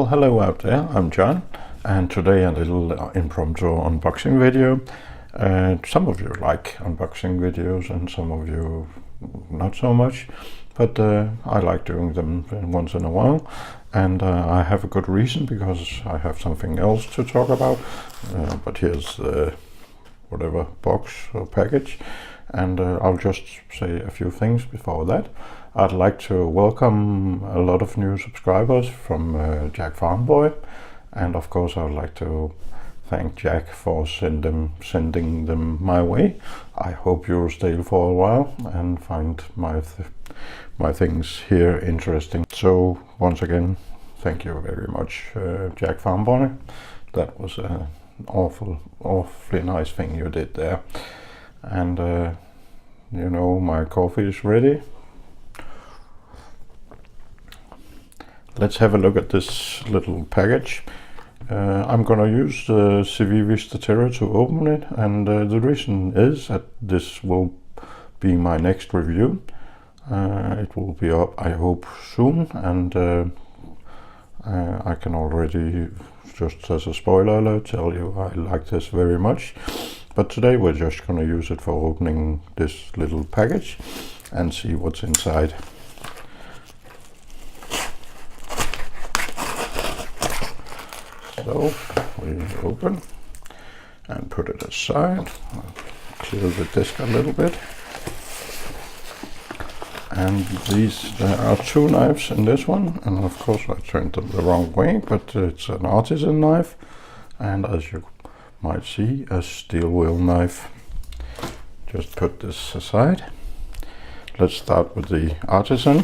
hello out there, I'm John, and today a little impromptu unboxing video. Some of you like unboxing videos and some of you not so much, but I like doing them once in a while, and I have a good reason because I have something else to talk about. But here's the whatever box or package, and I'll just say a few things before that. I'd like to welcome a lot of new subscribers from Jack Farmboy, and of course I'd like to thank Jack for sending them my way. I hope you'll stay for a while and find my things here interesting. So once again, thank you very much, Jack Farmboy. That was an awfully nice thing you did there. And you know, my coffee is ready. Let's have a look at this little package. I'm gonna use the CV Vista Terra to open it, and the reason is that this will be my next review. It will be up, I hope, soon, and I can already, just as a spoiler alert, tell you I like this very much. But today we're just gonna use it for opening this little package and see what's inside. So we open and put it aside, clear the disc a little bit. And there are two knives in this one, and of course I turned them the wrong way, but it's an Artisan knife, and as you might see, a steel wheel knife. Just put this aside. Let's start with the Artisan.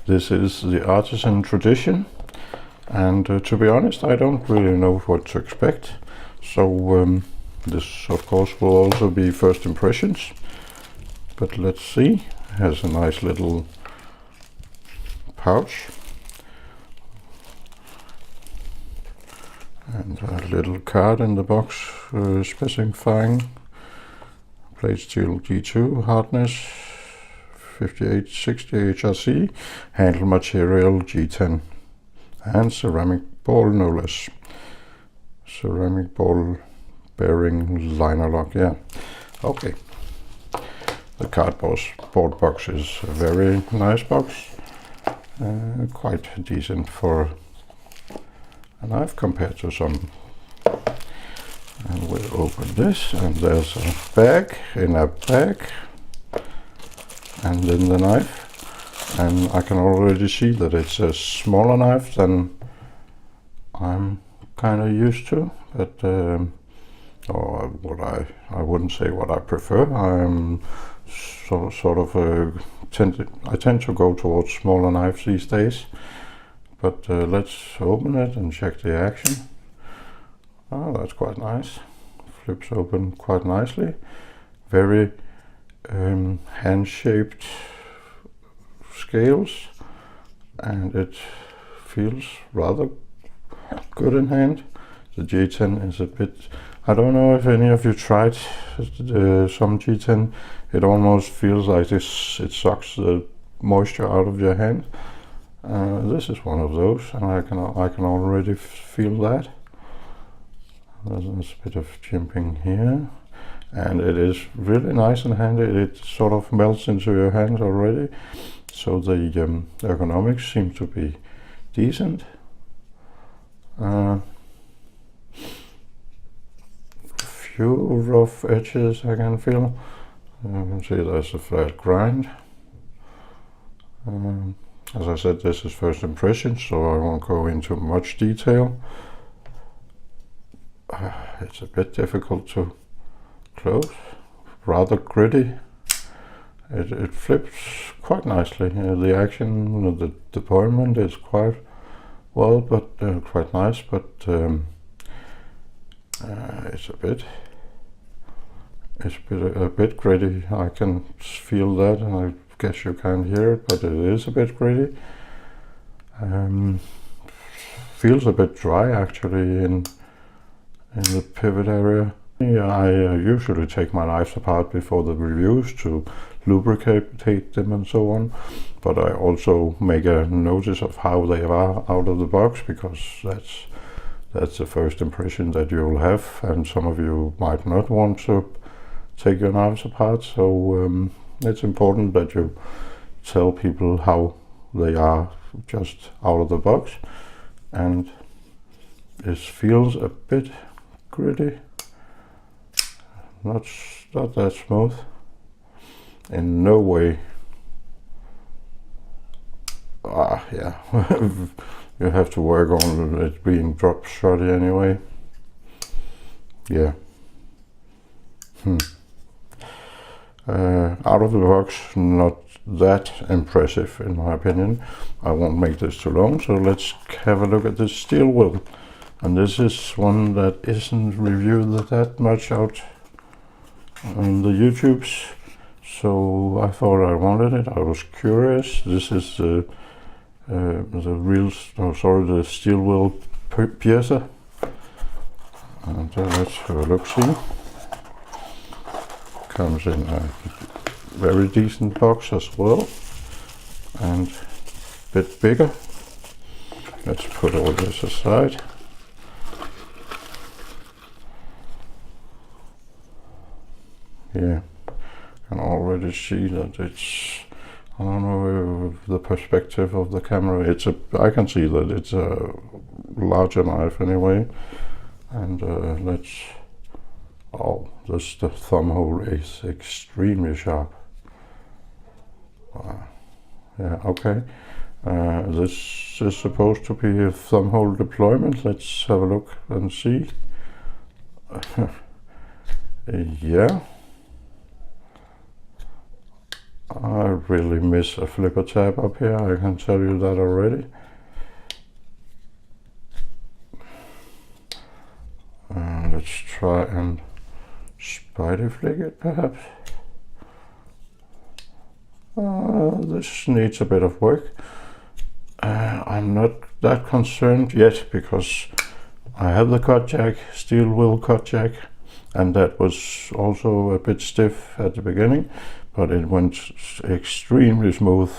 This is the Artisan Tradition. And to be honest, I don't really know what to expect. So this of course will also be first impressions. But let's see. It has a nice little pouch. And a little card in the box specifying plate steel G2 hardness 5860 HRC, handle material G10. And ceramic ball, no less. Ceramic ball bearing liner lock, yeah. Okay. The cardboard box is a very nice box. Quite decent for a knife compared to some. And we'll open this, and there's a bag in a bag. And then the knife. And I can already see that it's a smaller knife than I'm kind of used to, but or what I wouldn't say what I prefer. I'm I tend to go towards smaller knives these days. But let's open it and check the action. Oh, that's quite nice. Flips open quite nicely. Very hand-shaped scales, and it feels rather good in hand. The G10 is a bit, I don't know if any of you tried some G10. It almost feels like it sucks the moisture out of your hand. This is one of those, and I can already feel that. There's a bit of jimping here, and it is really nice in hand. It sort of melts into your hand already. So the ergonomics seem to be decent. Few rough edges I can feel. You can see there's a flat grind. As I said, this is first impression, so I won't go into much detail. It's a bit difficult to close. Rather gritty. It flips quite nicely. The action, the deployment is quite well, but quite nice. But it's a bit gritty. I can feel that, and I guess you can't hear it, but it is a bit gritty. Feels a bit dry actually in the pivot area. I usually take my knives apart before the reviews to lubricate them and so on, but I also make a notice of how they are out of the box, because that's the first impression that you'll have, and some of you might not want to take your knives apart, so it's important that you tell people how they are just out of the box. And this feels a bit gritty, not that smooth, in no way. Yeah. You have to work on it being drop shotty anyway. Yeah. Out of the box, not that impressive in my opinion. I won't make this too long, so let's have a look at this steel wheel. And this is one that isn't reviewed that much out on the YouTubes, so I thought I wanted it. I was curious. This is the steel wheel piercer, and let's have a look. See, comes in a very decent box as well, and a bit bigger. Let's put all this aside. Yeah, can already see that it's, I don't know if the perspective of the camera, I can see that it's a larger knife anyway. And the thumb hole is extremely sharp. Yeah, okay. This is supposed to be a thumb hole deployment. Let's have a look and see. Yeah. I really miss a flipper tab up here, I can tell you that already. Let's try and spider flick it perhaps. This needs a bit of work. I'm not that concerned yet, because I have the cut jack, steel wheel cut jack, and that was also a bit stiff at the beginning, but it went extremely smooth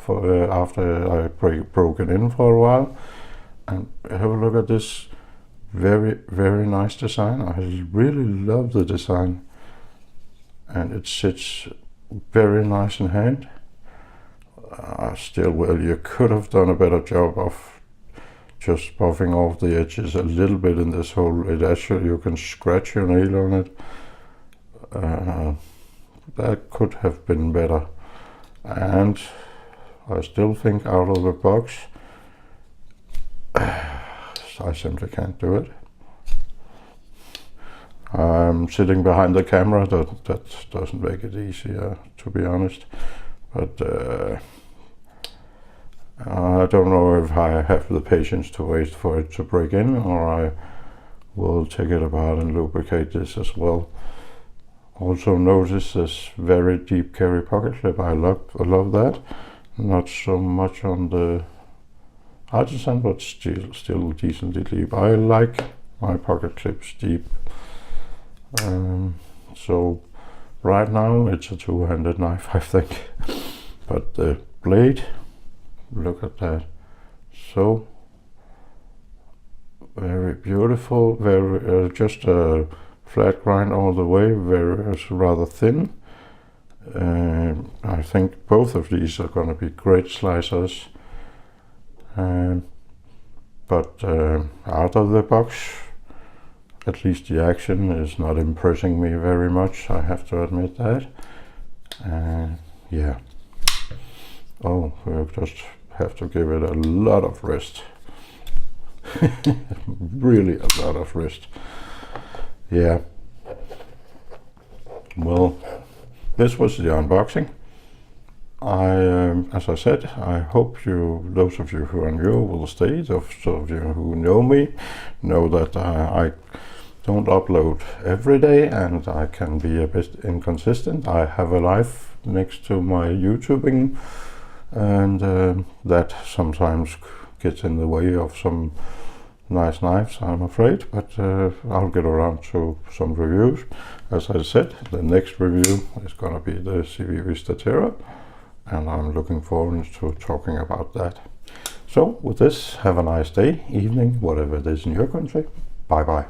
after I broke it in for a while. And have a look at this very, very nice design. I really love the design, and it sits very nice in hand. Still, well, you could have done a better job of just buffing off the edges a little bit in this hole. It actually, you can scratch your nail on it. That could have been better, and I still think out of the box, I simply can't do it. I'm sitting behind the camera, that doesn't make it easier, to be honest, but I don't know if I have the patience to wait for it to break in, or I will take it apart and lubricate this as well. Also notice this very deep carry pocket clip. I love that. Not so much on the Artisan, but still decently deep. I like my pocket clips deep. So right now it's a two-handed knife, I think. But the blade, look at that. So very beautiful, very just a flat grind all the way, rather thin. I think both of these are going to be great slicers. But out of the box, at least the action is not impressing me very much, I have to admit that. Yeah. Oh, we'll just have to give it a lot of rest. Really a lot of rest. Yeah. Well, this was the unboxing. As I said, I hope those of you who are new will stay. Those of you who know me know that I don't upload every day, and I can be a bit inconsistent. I have a life next to my YouTubing, and that sometimes gets in the way of some nice knives, I'm afraid, but I'll get around to some reviews. As I said, the next review is gonna be the CV Vista Terra, and I'm looking forward to talking about that. So with this, have a nice day, evening, whatever it is in your country. Bye bye.